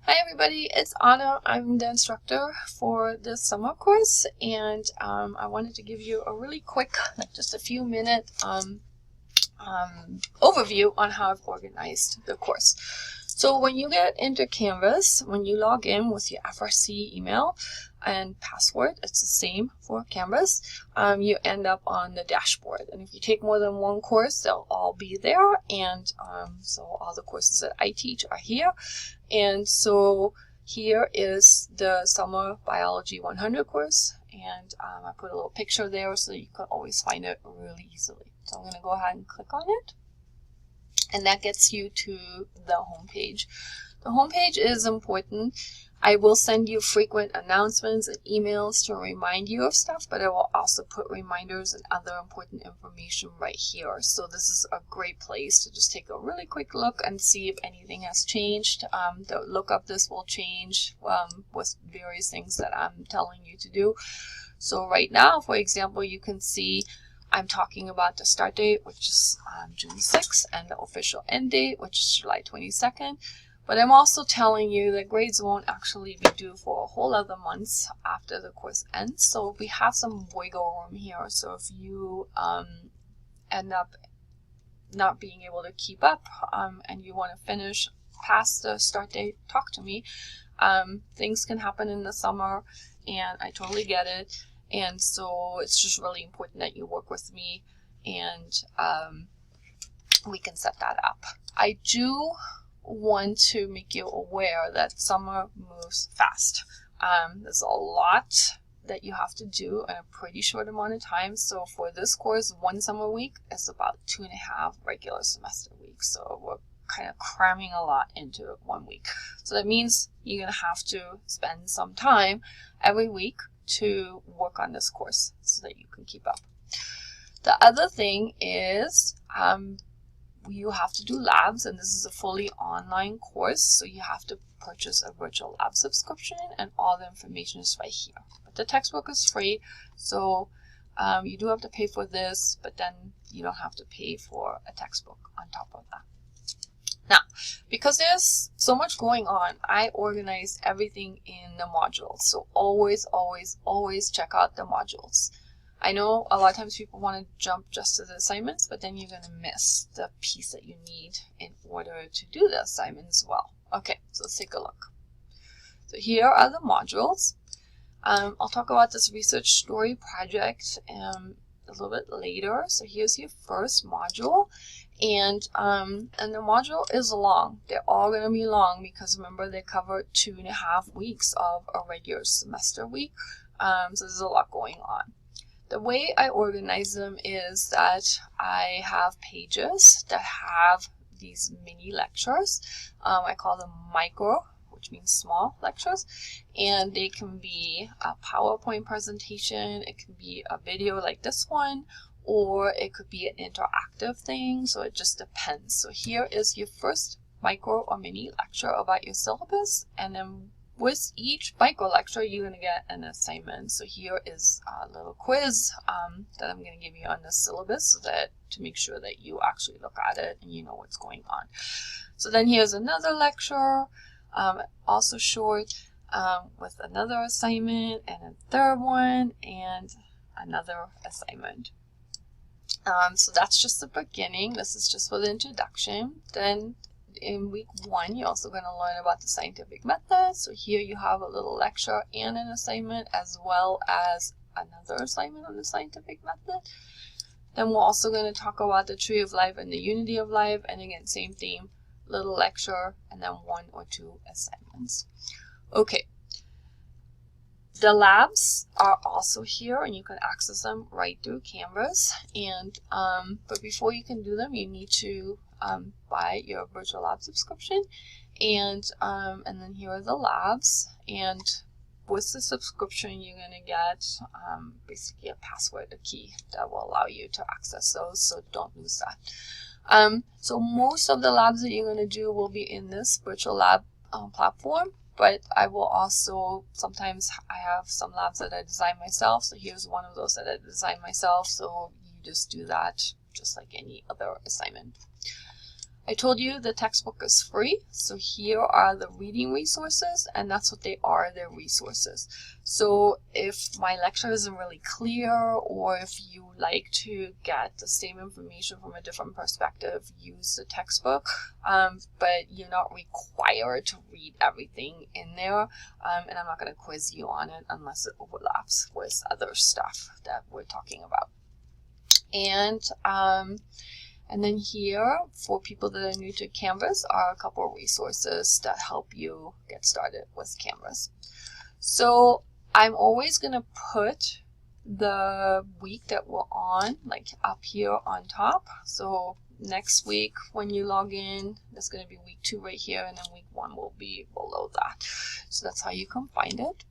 Hi everybody, it's Anna. I'm the instructor for this summer course, and I wanted to give you a really quick, just a few minute overview on how I've organized the course. So when you get into Canvas, when you log in with your FRC email and password, it's the same for Canvas, you end up on the dashboard. And if you take more than one course, they'll all be there. And so all the courses that I teach are here. And so here is the Summer Biology 100 course. And I put a little picture there so that you can always find it really easily. So I'm going to go ahead and click on it. And that gets you to the home page. The home page is important. I will send you frequent announcements and emails to remind you of stuff, but I will also put reminders and other important information right here. So this is a great place to just take a really quick look and see if anything has changed. The look of this will change with various things that I'm telling you to do. So right now, for example, you can see I'm talking about the start date, which is June 6th, and the official end date, which is July 22nd. But I'm also telling you that grades won't actually be due for a whole other months after the course ends. So we have some wiggle room here. So if you end up not being able to keep up and you want to finish past the start date, talk to me. Things can happen in the summer, and I totally get it. And so it's just really important that you work with me, and we can set that up. I do want to make you aware that summer moves fast. There's a lot that you have to do in a pretty short amount of time. So for this course, one summer week is about 2.5 regular semester weeks. So we're kind of cramming a lot into 1 week. So that means you're going to have to spend some time every week to work on this course so that you can keep up. The other thing is you have to do labs, and this is a fully online course, so you have to purchase a virtual lab subscription, and all the information is right here. But the textbook is free, so you do have to pay for this, but then you don't have to pay for a textbook on top of that. Now, because there's so much going on, I organized everything in the modules. So always, always, always check out the modules. I know a lot of times people want to jump just to the assignments, but then you're going to miss the piece that you need in order to do the assignment as well. Okay, so let's take a look. So here are the modules. I'll talk about this research story project a little bit later. So here's your first module. And the module is long. They're all going to be long because remember they cover 2.5 weeks of a regular semester week. So there's a lot going on. The way I organize them is that I have pages that have these mini lectures. I call them micro, which means small lectures, and they can be a PowerPoint presentation, it can be a video like this one, or it could be an interactive thing, so it just depends. So here is your first micro or mini lecture about your syllabus, and then with each micro lecture you're going to get an assignment. So here is a little quiz that I'm going to give you on the syllabus so that to make sure that you actually look at it and you know what's going on. So then here's another lecture, also short, with another assignment and a third one and another assignment. So that's just the beginning. This is just for the introduction. Then in week 1, you're also going to learn about the scientific method. So here you have a little lecture and an assignment, as well as another assignment on the scientific method. Then we're also going to talk about the tree of life and the unity of life. And again, same theme, little lecture, and then 1 or 2 assignments. Okay. The labs are also here, and you can access them right through Canvas. And but before you can do them, you need to buy your virtual lab subscription. And then here are the labs. And with the subscription, you're going to get basically a password, a key that will allow you to access those. So don't lose that. So most of the labs that you're going to do will be in this virtual lab platform. But I will also, sometimes I have some labs that I design myself. So here's one of those that I designed myself. So you just do that just like any other assignment. I told you the textbook is free, so here are the reading resources, and that's what they are, they're resources. So if my lecture isn't really clear, or if you like to get the same information from a different perspective, use the textbook, but you're not required to read everything in there, and I'm not going to quiz you on it unless it overlaps with other stuff that we're talking about. And then here, for people that are new to Canvas, are a couple of resources that help you get started with Canvas. So I'm always going to put the week that we're on, like up here on top. So next week when you log in, that's going to be week 2 right here, and then week 1 will be below that. So that's how you can find it.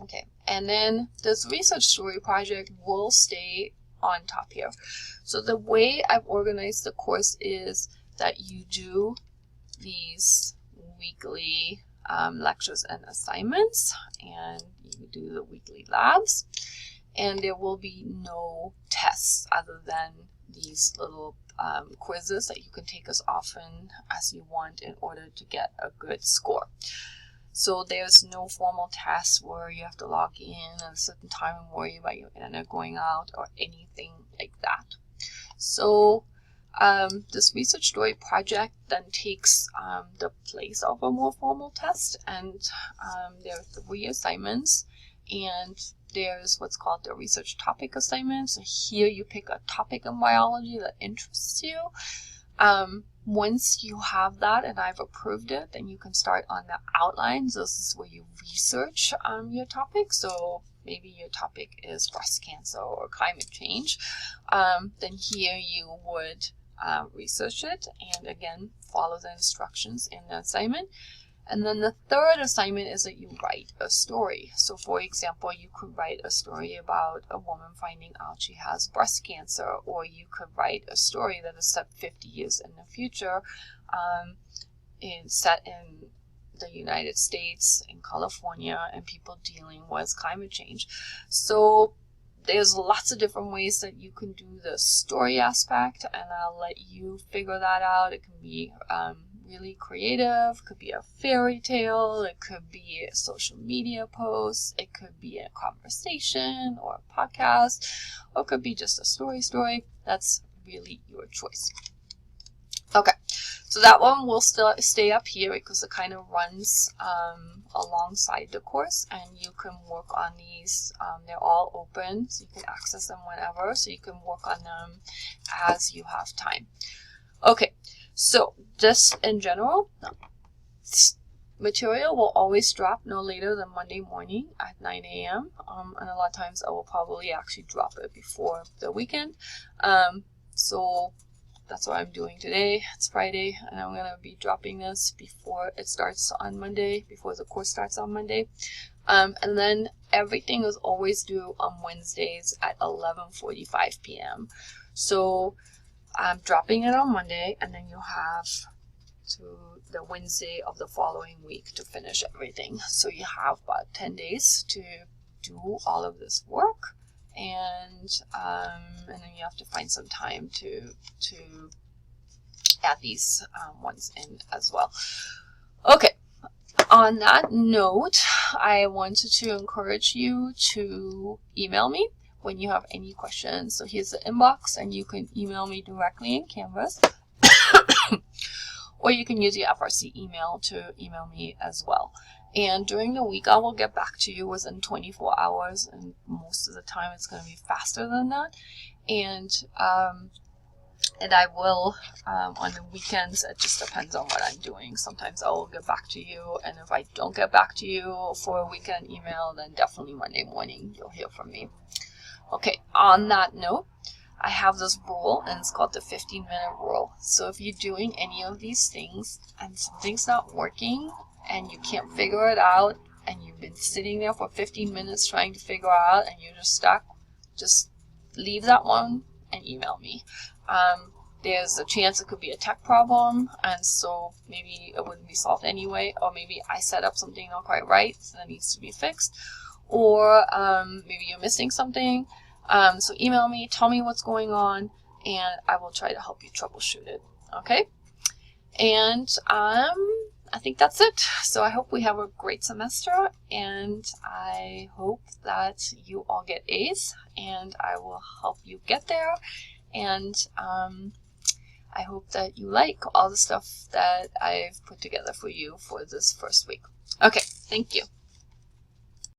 Okay, and then this research story project will stay on top here. So the way I've organized the course is that you do these weekly lectures and assignments, and you do the weekly labs, and there will be no tests other than these little quizzes that you can take as often as you want in order to get a good score. So there's no formal test where you have to log in at a certain time and worry about your internet going out or anything like that. So this research story project then takes the place of a more formal test, and there are 3 assignments, and there's what's called the research topic assignment. So here you pick a topic in biology that interests you. Once you have that and I've approved it, then you can start on the outlines. This is where you research your topic. So maybe your topic is breast cancer or climate change. Then here you would research it and again follow the instructions in the assignment. And then the 3rd assignment is that you write a story. So for example, you could write a story about a woman finding out she has breast cancer, or you could write a story that is set 50 years in the future, set in the United States, in California, and people dealing with climate change. So there's lots of different ways that you can do the story aspect, and I'll let you figure that out. It can be really creative, could be a fairy tale, it could be a social media post, it could be a conversation or a podcast, or it could be just a story. That's really your choice. Okay, so that one will still stay up here because it kind of runs alongside the course, and you can work on these. They're all open, so you can access them whenever, so you can work on them as you have time. Okay, so just in general, material will always drop no later than Monday morning at 9 a.m. And a lot of times I will probably actually drop it before the weekend. So that's what I'm doing today. It's Friday, and I'm going to be dropping this before it starts on Monday, before the course starts on Monday. And then everything is always due on Wednesdays at 11:45 p.m. So I'm dropping it on Monday, and then you have to the Wednesday of the following week to finish everything. So you have about 10 days to do all of this work, and then you have to find some time to add these ones in as well. Okay, on that note, I wanted to encourage you to email me when you have any questions. So here's the inbox, and you can email me directly in Canvas, or you can use your FRC email to email me as well. And during the week, I will get back to you within 24 hours, and most of the time it's going to be faster than that. And I will, on the weekends, it just depends on what I'm doing. Sometimes I will get back to you, and if I don't get back to you for a weekend email, then definitely Monday morning you'll hear from me. Okay, on that note, I have this rule, and it's called the 15-minute rule. So if you're doing any of these things and something's not working and you can't figure it out, and you've been sitting there for 15 minutes trying to figure out and you're just stuck, just leave that one and email me. There's a chance it could be a tech problem, and so maybe it wouldn't be solved anyway, or maybe I set up something not quite right that needs to be fixed, or maybe you're missing something. So email me, tell me what's going on, and I will try to help you troubleshoot it. Okay, and I think that's it. So I hope we have a great semester, and I hope that you all get A's, and I will help you get there. And I hope that you like all the stuff that I've put together for you for this first week. Okay, thank you.